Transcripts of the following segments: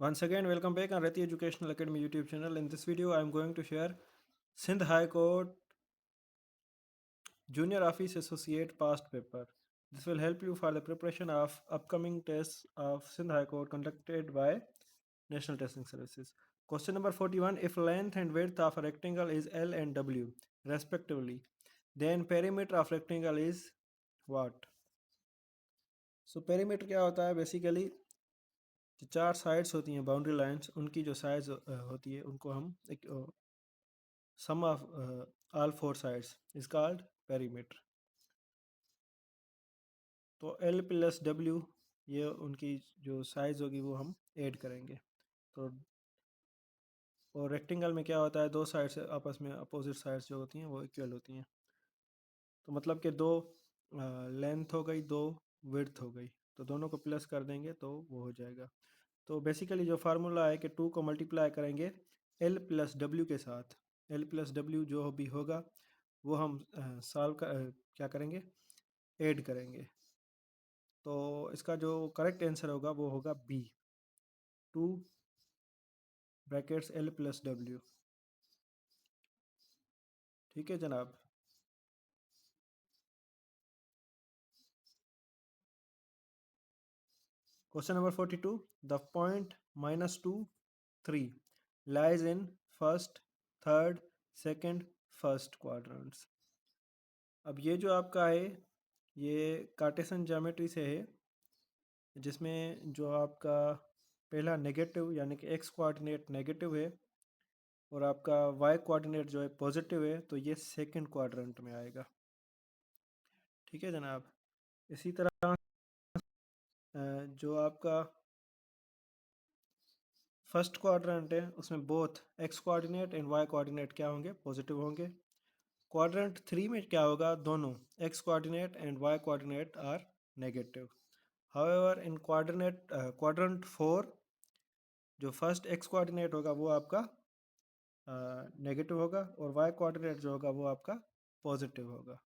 Once again, welcome back on Rati Educational Academy YouTube channel. In this video, I am going to share Sindh High Court Junior Office Associate past paper. This will help you for the preparation of upcoming tests of Sindh High Court conducted by National Testing Services. Question number 41. If length and width of a rectangle is L and W respectively, then perimeter of rectangle is what? So perimeter क्या होता है? Basically जो चार sides होती हैं boundary lines, उनकी जो size होती है उनको हम एक sum of all four sides is called perimeter. तो L प्लस W ये उनकी जो साइज होगी वो हम ऐड करेंगे. तो और रेक्टेंगल में क्या होता है, दो साइड्स आपस में अपोजिट साइड्स जो होती हैं वो इक्वल होती हैं. तो मतलब कि दो लेंथ हो गई, दो विड्थ हो गई, तो दोनों को प्लस कर देंगे तो वो हो जाएगा. तो बेसिकली जो फार्मूला है कि 2 को मल्टीप्लाई करेंगे L प्लस W के साथ. L प्लस W जो भी होगा वो हम सॉल्व क्या करेंगे, ऐड करेंगे. तो इसका जो करेक्ट आंसर होगा वो होगा B, 2 brackets L plus W. ठीक है जनाब. Question number 42. The point -2, 3 lies in first, third, second, first quadrants. अब ये जो आपका है ये कार्टेशियन ज्योमेट्री से है, जिसमें जो आपका पहला नेगेटिव यानी कि एक्स कोऑर्डिनेट नेगेटिव है और आपका वाई कोऑर्डिनेट जो है पॉजिटिव है, तो ये सेकंड क्वाड्रेंट में आएगा. ठीक है जनाब. इसी तरह जो आपका फर्स्ट क्वाड्रेंट है उसमें both x coordinate and y coordinate क्या होंगे, पॉजिटिव होंगे. क्वाड्रेंट 3 में क्या होगा, दोनों x coordinate and y coordinate are negative. However in quadrant 4 जो फर्स्ट एक्स कोऑर्डिनेट होगा वो आपका नेगेटिव होगा और वाई कोऑर्डिनेट जो होगा वो आपका पॉजिटिव होगा.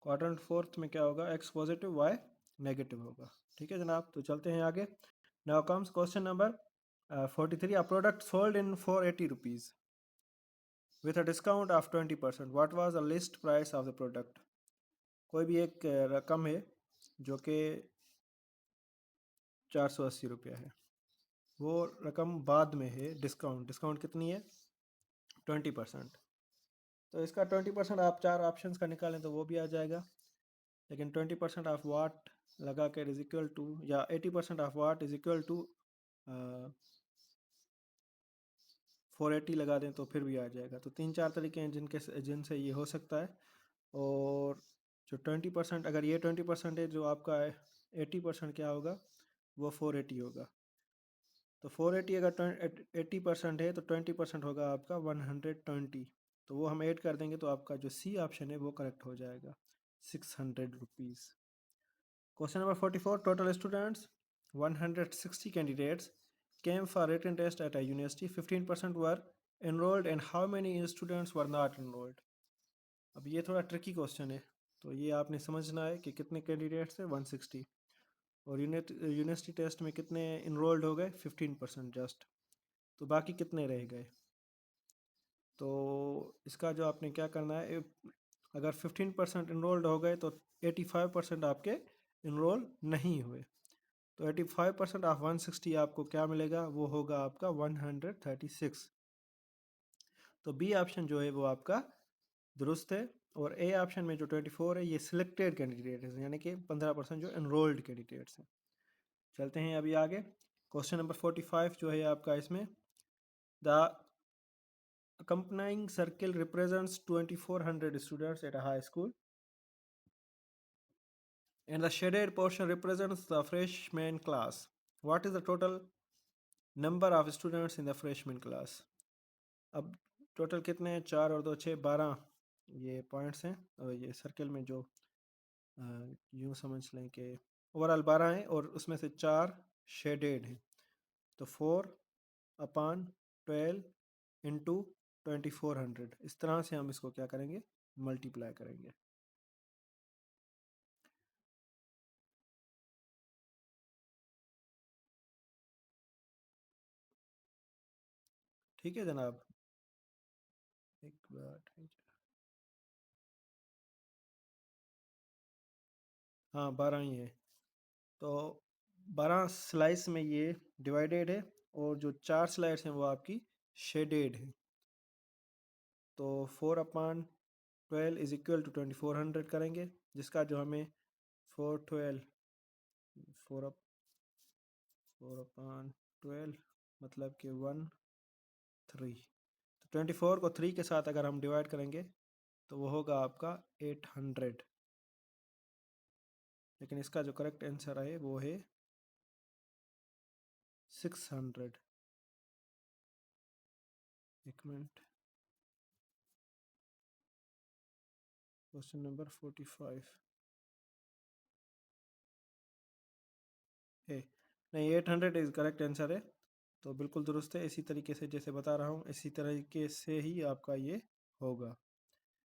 क्वाड्रेंट फोर्थ में क्या होगा, एक्स पॉजिटिव वाई नेगेटिव होगा. ठीक है जनाब. तो चलते हैं आगे. Now comes question number 43. A product sold in 480 rupees with a discount of 20%. What was the list price of the product? कोई भी एक रकम है जो कि 480 रुपया है, वो रकम बाद में है डिस्काउंट कितनी है, 20%. तो इसका 20% आप चार ऑप्शंस का निकालें तो वो भी आ जाएगा, लेकिन 20% ऑफ वाट लगा कर इज इक्वल टू, या 80% of what is equal to 480 लगा दें तो फिर भी आ जाएगा. तो तीन चार तरीके हैं जिनसे ये हो सकता है. और जो 20%, अगर ये 20% है, जो आपका 80% क्या होगा, वो 480 होगा. तो 480 अगर 80% है तो 20% होगा आपका 120. तो वो हम ऐड कर देंगे तो आपका जो सी ऑप्शन है वो करेक्ट हो जाएगा, 600 rupees. Question number 44. Total students 160 candidates came for written test at a university. 15% were enrolled and how many students were not enrolled? अब ये थोड़ा ट्रिकी क्वेश्चन है, तो ये आपने समझना है कि कितने कैंडिडेट्स थे, 160, और यूनिवर्सिटी टेस्ट में कितने इनरोल्ड हो गए, 15% जस्ट. तो बाकी कितने रह गए. तो इसका जो आपने क्या करना है, अगर 15% इनरोल्ड हो गए तो 85% आपके इनरोल नहीं हुए. तो 85% ऑफ 160 आपको क्या मिलेगा, वो होगा आपका 136. तो बी ऑप्शन जो है वो आपका दुरुस्त है. और ए ऑप्शन में जो 24 है ये सिलेक्टेड कैंडिडेट है, यानी कि 15% जो एनरोल्ड कैंडिडेट्स हैं. चलते हैं अभी आगे. क्वेश्चन नंबर 45 जो है आपका, इसमें the accompanying circle represents 2400 students at a high school and the shaded portion represents the freshman class. What is the total number of students in the freshman class? अब टोटल कितने हैं, 4 और 2 6, 12 ये points हैं, और ये सर्कल में जो यूँ समझ लें कि ओवरऑल 12 हैं और उसमें से 4 शेडेड हैं. तो 4/12 इंटू 2400, इस तरह से हम इसको क्या करेंगे, मल्टीप्लाई करेंगे। ठीक है जनाब, एक बार, हाँ 12 ही है। तो 12 स्लाइस में ये डिवाइडेड है, और जो 4 स्लाइस हैं वो आपकी शेडेड है। तो 4/12 इज इक्वल टू 2400 करेंगे, जिसका जो हमें 412 4/12 मतलब कि 13। तो 24 को 3 के साथ अगर हम डिवाइड करेंगे तो वो होगा आपका 800, लेकिन इसका जो करेक्ट आंसर है वो है 600। एक मिनट, क्वेश्चन नंबर 45 है, नहीं 800 इज करेक्ट आंसर है, तो बिल्कुल दुरुस्त है। इसी तरीके से जैसे बता रहा हूँ, इसी तरीके से ही आपका ये होगा।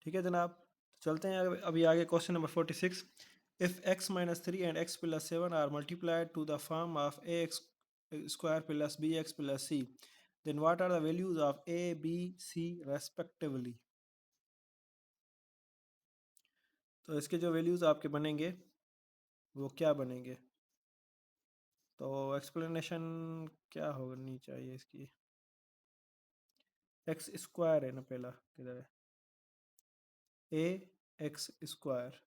ठीक है जनाब, चलते हैं अभी आगे। Question number 46, if x minus 3 and x plus 7 are multiplied to the form of ax square plus bx plus c, then what are the values of a, b, c respectively? तो इसके जो वैल्यूज आपके बनेंगे वो क्या बनेंगे, तो explanation क्या होनी चाहिए इसकी। एक्स स्क्वायर है ना, पहला किधर है, ए एक्स स्क्वायर,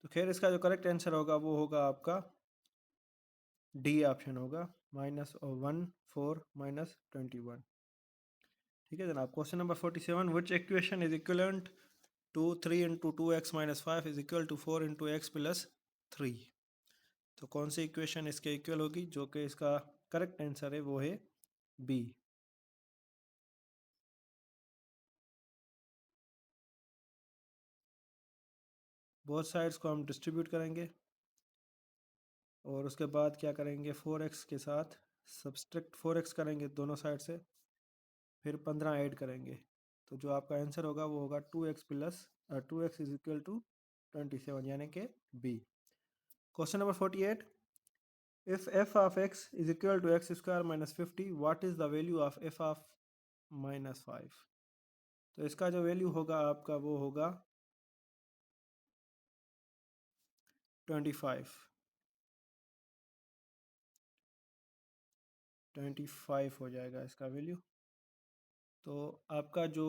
तो खैर इसका जो करेक्ट आंसर होगा वो होगा आपका डी ऑप्शन होगा, -1 4 -21। ठीक है जनाब, question number 47, which equation is equivalent to 3 into 2x minus 5 is equal to 4 into x plus 3। तो कौन सी इक्वेशन इसके इक्वल होगी, जो कि इसका करेक्ट आंसर है वो है बी। बोथ साइड्स को हम डिस्ट्रीब्यूट करेंगे, और उसके बाद क्या करेंगे, 4x के साथ सब्सट्रैक्ट 4x करेंगे दोनों साइड से, फिर 15 ऐड करेंगे। तो जो आपका आंसर होगा वो होगा 2x plus 2x is equal to 27, यानी कि B. Question number 48, if f of x is equal to x square minus 50, what is the value of f of minus 5? तो इसका जो वैल्यू होगा आपका वो होगा 25 25 हो जाएगा इसका वैल्यू। तो आपका जो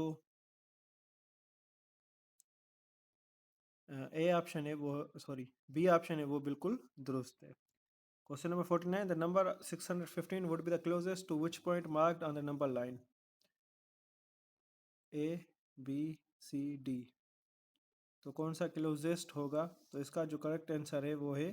ए ऑप्शन है वो, सॉरी बी ऑप्शन है वो बिल्कुल दुरुस्त है। Question number 49, the number 615 would be the closest to which point marked on the number line, A B C D. तो कौन सा क्लोजेस्ट होगा, तो इसका जो करेक्ट आंसर है वो है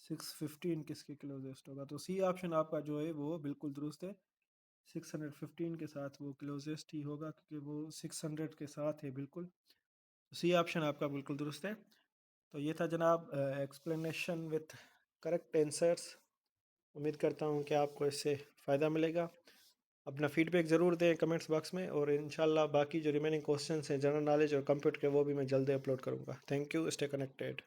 615 किसके क्लोजेस्ट होगा, तो सी ऑप्शन आपका जो है वो बिल्कुल दुरुस्त है। 615 के साथ वो क्लोजेस्ट ही होगा, क्योंकि वो 600 के साथ है बिल्कुल। तो सी ऑप्शन आपका बिल्कुल दुरुस्त है। तो ये था जनाब एक्सप्लेनेशन विथ करेक्ट आंसर्स। उम्मीद करता हूँ कि आपको इससे फ़ायदा मिलेगा। अपना फीडबैक ज़रूर दें कमेंट्स बॉक्स में, और इंशाल्लाह बाकी जो रिमेनिंग क्वेश्चंस हैं जनरल नॉलेज और कंप्यूटर के, वो भी मैं जल्दी अपलोड करूँगा। Thank you, stay connected.